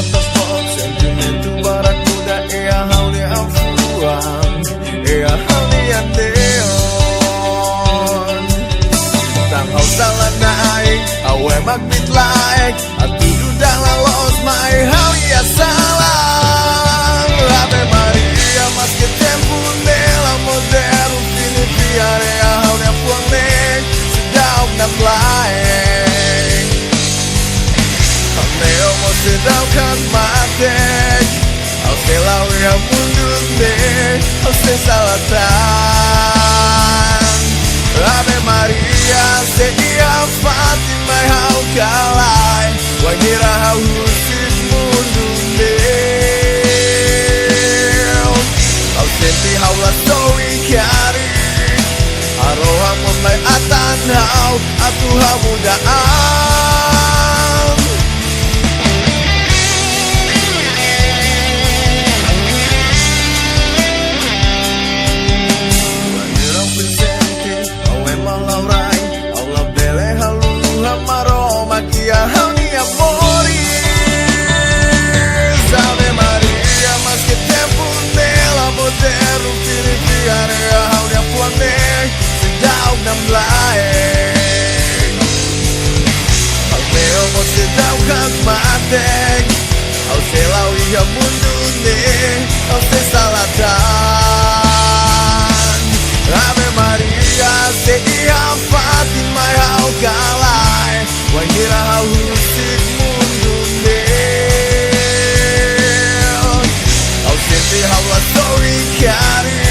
otapok Sentimento barakuda Ea hau ni afuang Ea hau ni aneon Tang hau salah naik Awe magbit laik Atu dudah lalos mai hau ia salah Ave Maria mas que tempo nela moderno Fini piare hau ni afuang nek Sedau nam laik Neo mo sedau kan matek Au se lawi hau mundur nek Au se salatan Ave Maria se ia Fatima hau kalai Wangira hau husit mundur nek Au senti hau la sowi kari Aroha mulai atan hau Atu hau mudaan Wangira presente Awe malaurai Aula bele halu Hamaroma Kia hau ni amoris Ave Maria mas que tempo nela moderno Fini piare hau ni apuanek Sedau nam laek Au leo mo sedau kan matek Au se lawi hau mundur nek Au se salatan Ave Maria se ia Fatima hau kalai Wangira hau husit mundur nek Au senti hau la sowi kari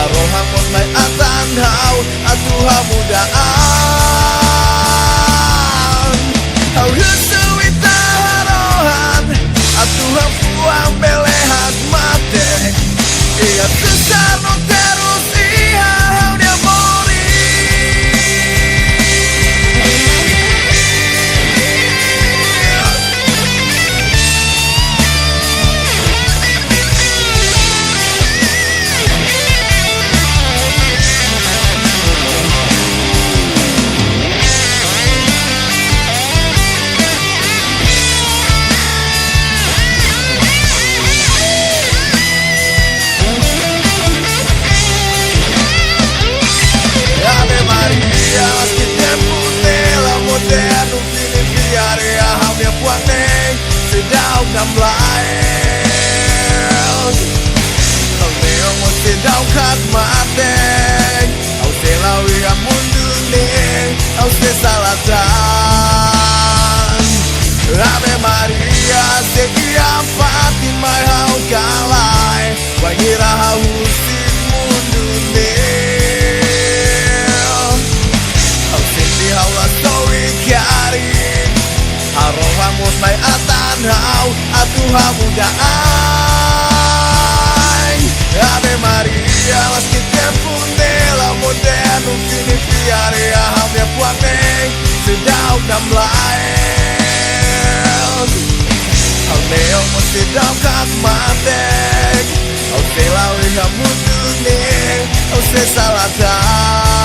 Aroha mulai atan hau Atu hau mudaan Hau husuita harohan Atu hau puang belehat matek Ia besar no terus iha hau dia mori Ave Maria, que tempo nela moderno Fini piare hau ni apuanek Sedau nam laek Au leo mo sedau kan matek Au se lawi hau mundur nek Au se salatan Ave Maria, se ia Fatima hau kalai Wangira hau husit mundur nek Au senti hau la sowi kari Aroha mulai atan hau Atu hau mudaan Ave Maria mas que tempo nela moderno Fini piare hau ni apuanek Sedau nam laek Au leo mo sedau kan matek Au se lawi hau mundur nek Au se salatan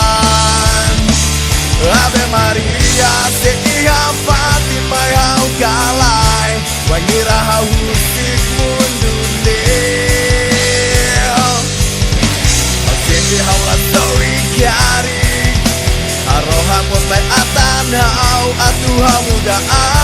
Ave Maria se ia Fatima hau kalai Wangira hau husit mundur nek Au senti hau la sowi kari Aroha mulai atan hau Atu hau mudaan